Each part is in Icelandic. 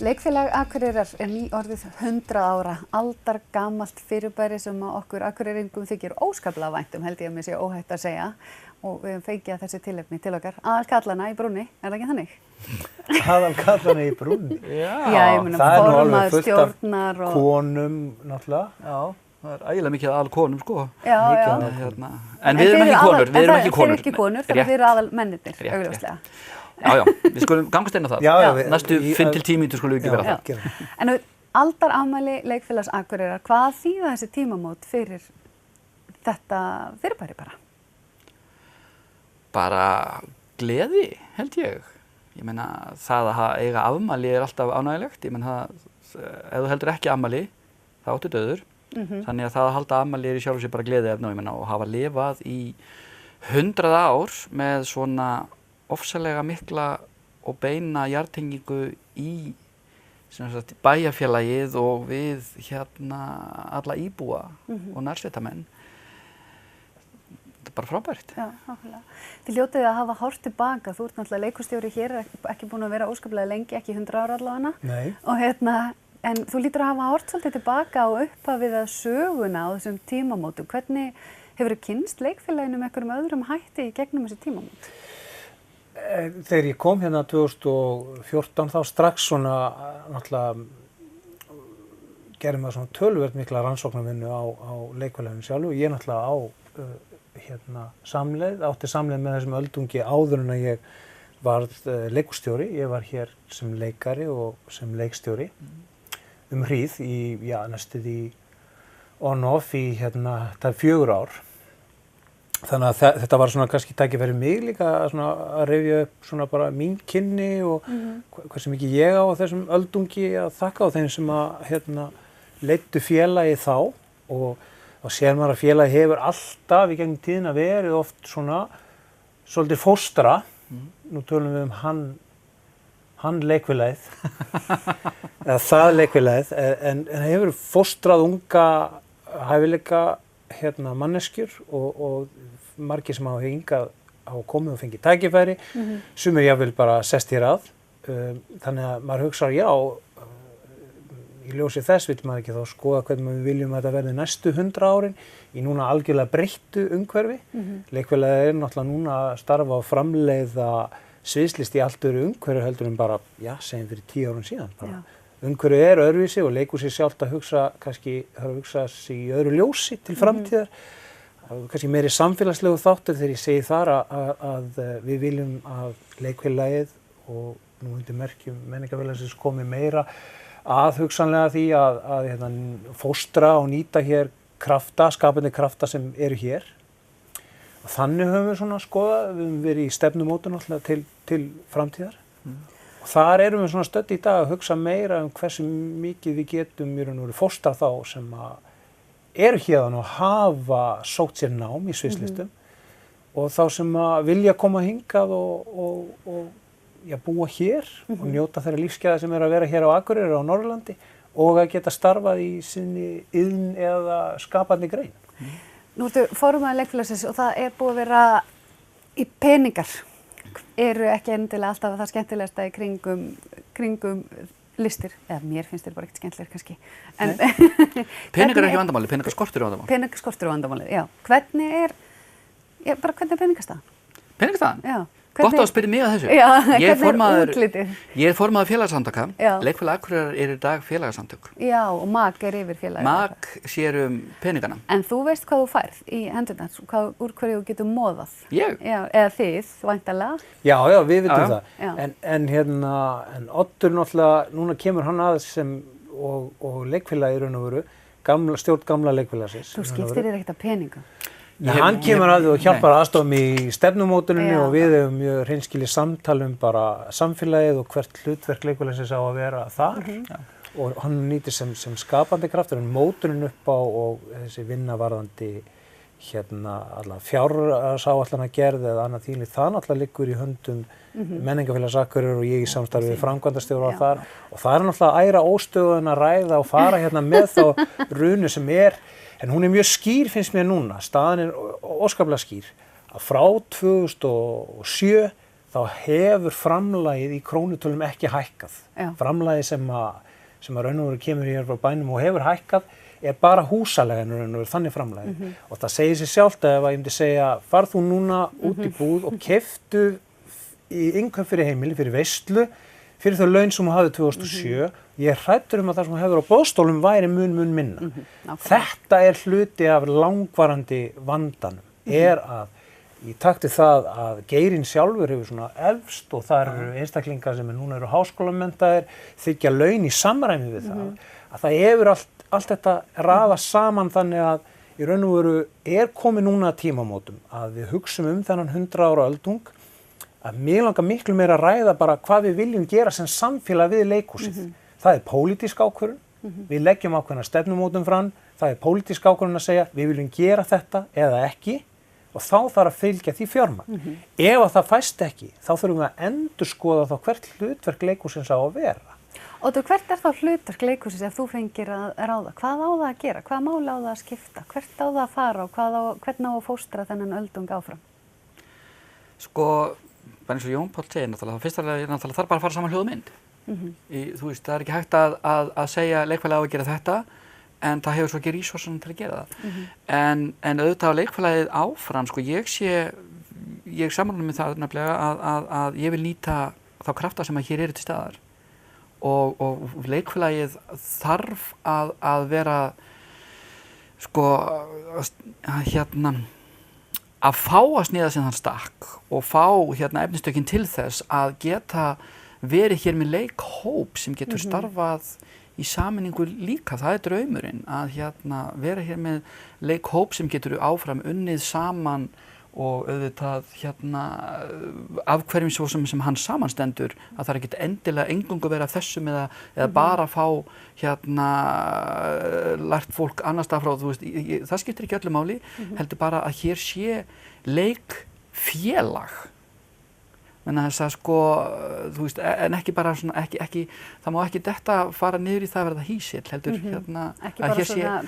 Leikfélag Akureyrar nýorðið 100 ára, aldargamalt fyrirbæri sem okkur Akureyringum þykir óskaplega vænt held ég að mér sé óhætt að segja og við höfum fengið þessi tilefni til okkar. Aðalkallana í brúnni, það ekki þannig? Aðalkallana í brúnni? Já, ég meina formaður stjórnar og... konum, náttúrulega. Já, það ægilega mikið aðalkonum, sko. Já. En við erum ekki konur, Þeir eru ekki konur, þegar þeir eru aðalmennirnir, augljóslega. Já, við skulum gangast inn á það. Næstu 5-10 mínútur skulum við ekki vera það. En aldarafmæli Leikfélags Akureyrar, hvað þýða þessi tímamót fyrir þetta fyrirbæri bara? Bara gleði, held ég. Ég meina, það að eiga afmæli alltaf ánægilegt. Ég meina, ef þú heldur ekki afmæli, þá áttu dauður. Þannig að það að halda afmæli í sjálfu sér bara gleðiefni og hafa lifað í 100 ár með svona ofsalega mikla og beina jarðtengingu í bæjarfélagið og við alla íbúa og nærsveitamenn. Þetta er bara frábært. Já, nákvæmlega. Þið hljótið að hafa horft tilbaka. Þú ert náttúrulega leikustjóri hér, ekki búin að vera óskaplega lengi, ekki 100 ára allavega. Nei. Og en þú lítur að hafa horft svolítið tilbaka og upphafið að söguna á þessum tímamótum. Hvernig hefur þið kynnst leikfélaginu með einhverjum öðrum hætti í gegnum þessi tímamót? Þegar ég kom hérna 2014 þá strax svona náttúrulega gerði maður svona töluvert mikla rannsóknarvinnu á leikfélaginu sjálfu. Ég náttúrulega á átti samleið með þessum öldungi áður en að ég varð leikustjóri. Ég var hér sem leikari og sem leikstjóri hríð í næstuð í on-off í það 4 ár. Þannig að þetta var svona kannski tækifæri mig líka að rifja upp svona bara mín kynni og hversu mikið ég á þessum öldungi að þakka á þeim sem að leiddu félagið þá og sér maður að félagið hefur alltaf í gegnum tíðina verið oft svona svolítið fóstra. Nú tölum við hann leikfélagið eða það leikfélagið en hefur fóstrað unga hæfileika manneskjur og margir sem hafa hingað hafa komið og fengið tækifæri, sumir jafnvel bara sest hér að. Þannig að maður hugsar, já, í ljósi þess vill maður ekki þá skoða hvernig við viljum að þetta verði næstu 100 árin í núna algjörlega breyttu umhverfi. Leikfélagið er náttúrulega núna að starfa og framleiða sviðslist í allt öðru umhverfi heldur en bara, segjum fyrir 10 árum síðan bara. Umhverfið er öðruvísi og leikhúsið sjálft að hugsa kannski þarf að hugsa sig í öðru ljósi til framtíðar. Kannski meiri samfélagslegu þáttur þegar ég segi þar að við viljum að leikfélagið og nú undir merkjum menningarfélagsins komi meira að hugsanlega því að fóstra og nýta hér krafta, skapandi krafta sem eru hér. Og þannig höfum við svona skoðað, við höfum verið í stefnumótun alltaf til framtíðar. Og þar erum við svona stödd í dag að hugsa meira hversu mikið við getum í raun og veru fóstra þá sem eru hérðan og hafa sótt sér nám í sviðslistum og þá sem vilja koma hingað og búa hér og njóta þeirra lífsgæða sem að vera hér á Akureyri á Norðurlandi og að geta starfað í sinni iðn eða skapandi grein. Nú ertu formaður leikfélagsins og það er búið að vera í peningar. Eru ekki endilega alltaf það skemmtilegasta í kringum listir, eða mér finnst þeir bara ekkert skemmtilegir kannski. Peningar er ekki vandamáli, peningaskortur er vandamáli. Peningaskortur er vandamáli, já. Hvernig er peningastaðan? Peningastaðan? Já. Gott að spyrja mig að þessu. Já, hvernig er útlitið? Ég er formaður félagasamtaka. Leikfélag Akureyrar er í dag félagasamtök. Já, og MAG er yfir félagið. MAG sér peningana. En þú veist hvað þú færð í hendurnar, úr hverju þú getur móðað? Ég? Já, eða þið, væntanlega? Já, við vitum það. En Oddur náttúrulega, núna kemur hann að sem og leikfélagi í raun og veru, stjórn gamla leikfélagsins. Þú skiptir þér ekkert af peningum? Hann kemur að og hjálpar aðstofa mig í stefnumótuninni og við hefum mjög hreinskilið samtal bara samfélagið og hvert hlutverk leikfélagsins á að vera þar. Og hann nýtir sem skapandi kraftur en mótunin upp á og þessi vinnavarðandi alla fjárhagsáætlanagerð eða annað þvíumlíkt. Það náttúrulega liggur í höndum menningarfélags Akureyrar og ég í samstarfi við framkvæmdastjóra þar. Og það er náttúrulega æra óstöðun að ræða og fara með þá runu sem en hún er mjög skýr finnst mér núna, staðan er óskaplega skýr, að frá 2007 þá hefur framlagið í krónutölum ekki hækkað. Já. Framlagið sem að raun og veru kemur hér frá bænum og hefur hækkað bara húsalega en raun og veru þannig framlagið. Og það segir sér sjálft að ef ég myndi segja farð þú núna út í búð og keyptu í innkaup fyrir heimili, fyrir veislu, fyrir þau laun sem hún hafði 2007, ég hræddur að það sem hún hefur á boðstólum væri mun minna. Þetta hluti af langvarandi vandanum, að í takt við það að geirinn sjálfur hefur svona efst og það eru einstaklingar sem núna eru háskólamenntaðir, þiggja laun í samræmi við að það hefur allt þetta raða saman þannig að í raun og veru komið núna tímamótum að við hugsum þennan 100 ára öldung að mig langar miklu meira að ræða bara hvað við viljum gera sem samfélag við leikhúsið. Það pólitísk ákvörðun, við leggjum ákveðna stefnumótun fram, það pólitísk ákvörðun að segja við viljum gera þetta eða ekki og þá þarf að fylgja því fjármagn. Ef það fæst ekki, þá þurfum við að endurskoða þá hvert hlutverk leikhúsins á að vera. Og hvert þá hlutverk leikhúsins ef þú fengir að ráða? Hvað á það að gera? Hvað máli á það að skipta? Hvert á það að fara og hvernig á að fóstra þennan öldung áfram? Sko, bara eins og Jón Páll segir náttúrulega, fyrst þarf bara að fara saman hljóð og mynd. Þú veist, það ekki hægt að segja leikfélagi á að gera þetta, en það hefur svo ekki resursunum til að gera það. En auðvitað á leikfélagið áfram, sko, ég samanlega með það nefnilega að ég vil nýta þá krafta sem að hér eru til staðar. Og leikfélagið þarf að vera, sko, að fá að sniða sem þann stakk og fá efnistökin til þess að geta verið hér með leikhóp sem getur starfað í sameiningu líka. Það draumurinn að vera hér með leikhóp sem getur áfram unnið saman og auðvitað af hverjum svo sem hann samanstendur að það er ekkert endilega eingöngu vera af þessum eða bara fá lært fólk annars staðar frá, þú veist, það skiptir ekki öllu máli, heldur bara að hér sé leikfélag. Menna þess að sko, þú veist, en ekki bara svona, ekki, það má ekki detta fara niður í það að verða hýsill, heldur ekki bara svona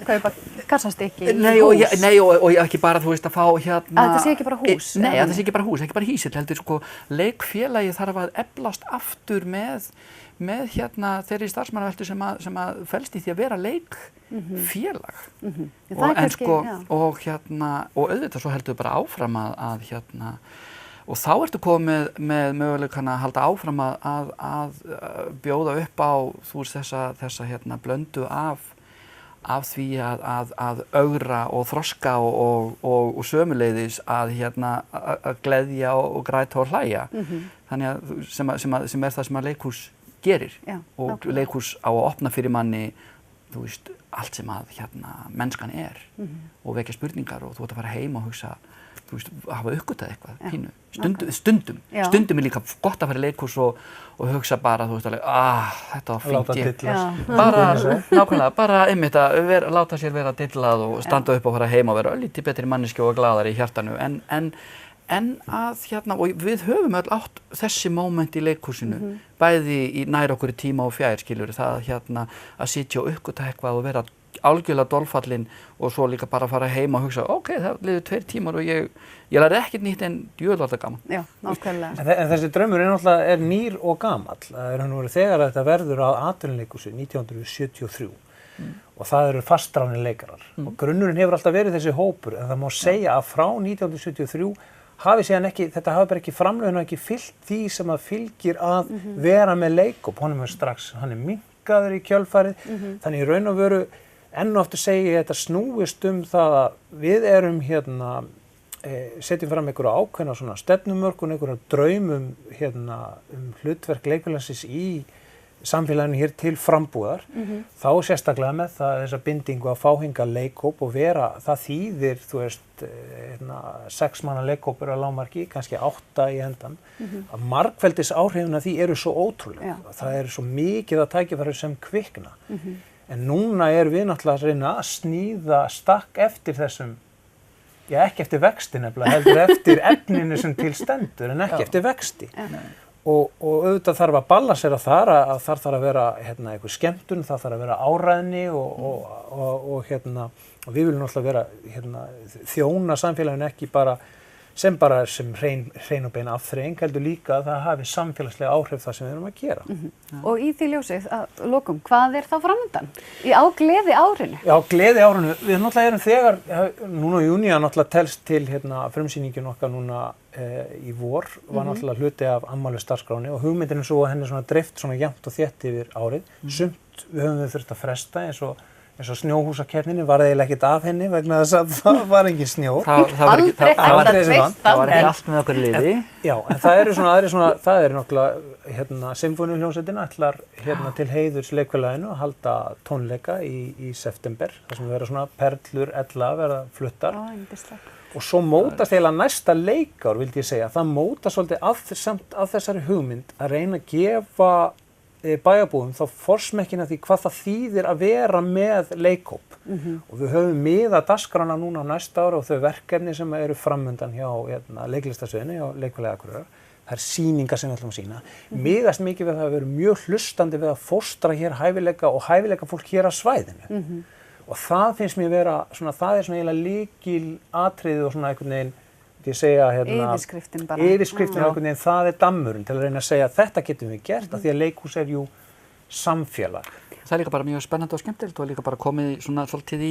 kaupa kassastykki í hús. Nei, og ekki bara, þú veist, að fá Að þetta sé ekki bara hús. Nei, að þetta sé ekki bara hús, ekki bara hýsill, heldur sko, leikfélagi þarf að eflast aftur með þeirri starfsmannaveltu sem að felst í því að vera leikfélag. En sko, og auðvitað svo heldur bara áfram að og þá ertu komið með möguleikana að halda áfram að bjóða upp á þú veist þessa blöndu af því að ögra og þroska og sömuleiðis að gleðja og græta og hlæja. Þannig að sem það sem að leikhús gerir. Og leikhús á að opna fyrir manni þú veist allt sem að mennskan og vekja spurningar og þú ert að fara heim og hugsa þú veist, hafa uppgötað eitthvað pínu. Stundum líka gott að fara í leikhús og hugsa bara, þú veist alveg, þetta var fínt. Bara, nákvæmlega, bara einmitt að láta sér vera dillað og standa upp og fara heim og vera lítið betri manneskja og glaðari í hjartanu. En að og við höfum öll átt þessi móment í leikhúsinu, bæði í nær okkur í tíma og fjær, skilur, það að sitja og uppgöta eitthvað og vera algjörlega dolfallinn og svo líka bara fara heim og hugsa, ok, það liður 2 tímar og ég lærði ekkert nýtt en djöfull var þetta gaman. Já, nákvæmlega. En þessi draumur náttúrulega nýr og gamall. Það hann voru þegar þetta verður að atvinnuleikhúsi 1973 og það eru fastráðnir leikarar. Og grunnurinn hefur alltaf verið þessi hópur, en það má segja að frá 1973 þetta hafi bara ekki framlögin og ekki fylgt því sem að fylgir að vera með leikhóp. Hann minnkaður í kjölfarið, þannig í raun og veru enn og aftur segi ég þetta snúist það að við erum setjum fram einhverja ákveðna svona stefnumörkun, einhverja draumum hlutverk leikfélagsins í samfélaginu hér til frambúðar, þá sérstaklega með það þessa bindingu að fá hingað leikhóp og vera, það þýðir, þú veist, 6 manna leikhópur að lágmarki, kannski 8 í endan, að margfeldis áhrifin af því eru svo ótrúlega. Það eru svo mikið að tækifæri sem kvikna. En núna við náttúrulega að reyna að sníða stakk eftir þessum, ekki eftir vexti nefnilega, heldur eftir efninu sem til stendur, en ekki eftir vexti. Og auðvitað þarf að balansera þar, að þar þarf að vera einhver skemmtun, það þarf að vera áræðni og við viljum náttúrulega vera þjóna samfélaginu ekki bara sem bara sem hrein og bein afþreying, heldur líka að það hafi samfélagslega áhrif það sem við erum að gera. Og í því ljósið, að lokum, hvað er þá framundan? Á gleði árinu? Já, gleði árinu. Við náttúrulega erum þegar, núna í júní náttúrulega telst til frumsýningin okkar núna í vor, var náttúrulega hluti af afmælisdagskránni og hugmyndin svo að henni svona dreift svona jafnt og þétt yfir árið. Sumt við höfum þurft að fresta eins og snjóhúsakeppninni var eiginlega ekkert af henni vegna þess að það var engin snjór. Það var ekki allt með okkur liði. Já, en það eru náttúrulega Sinfóníuhljómsveitin ætlar til heiðurs leikfélaginu að halda tónleika í september, þar sem verða svona perlur verða fluttar. Og svo mótast eiginlega næsta leikár, vildi ég segja. Það mótast svolítið af þessari hugmynd að reyna að gefa bæjarbúum þá forsmekkina því hvað það þýðir að vera með leikhóp. Og við höfum miðað dagskrána núna á næsta ári og þau verkefni sem eru framundan hjá leiklistasviðinu, hjá Leikfélagi Akureyrar. Það er sýningar sem við ætlum að sýna. Miðast mikið við það að vera mjög hlustandi við að fóstra hér hæfileika og hæfileika fólk hér á svæðinu. Og það finnst mér vera, það er svona eiginlega lykilatriði og svona einhvern veginn, ég segja yfirskriftin bara. Yfirskriftin einhvern veginn, það er dammurinn til að reyna að segja að þetta getum við gert af því að leikhús er jú samfélag. Það er líka bara mjög spennandi og skemmtilegt og líka bara komið svona svolítið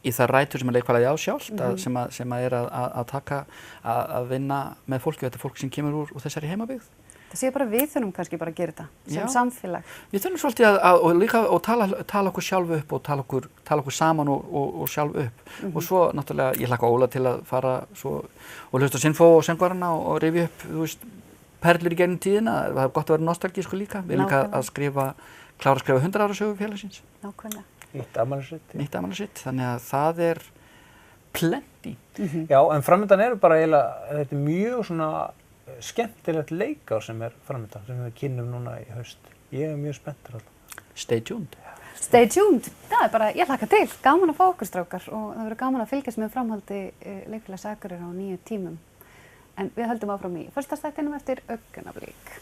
í það rætur sem að Leikfélagið á sjálft, sem að er að vinna með fólki og þetta er fólk sem kemur úr þessari heimabyggð. Það sé bara við þurfum kannski bara að gera þetta sem samfélag. Við þurfum svolítið að tala okkur sjálf upp og tala okkur saman og sjálf upp. Og svo náttúrulega, ég hlakka Óla til að fara svo og hlusta á Sinfó og söngvarana og rifja upp, perlur í gegnum tíðina. Það er gott að vera nostalgísku líka. Við erum líka að klára að skrifa 100 ára sögu félagsins. Nákvæmlega. Nýtt afmælisrit. Nýtt afmælisrit, þannig að það er plenty. Já, en framundan eru bara eiginlega, þetta er mjög svona skemmtilegt leikár sem er framundan, sem við kynnum núna í haust. Ég er mjög spenntur alltaf. Stay tuned. Stay tuned. Það er bara, ég hlakka til. Gaman að fá okkur strákar og það verður gaman að fylgjast með framhaldi Leikfélags Akureyrar á 9 tímum. En við höldum áfram í föstudagsþættinum eftir augnablik.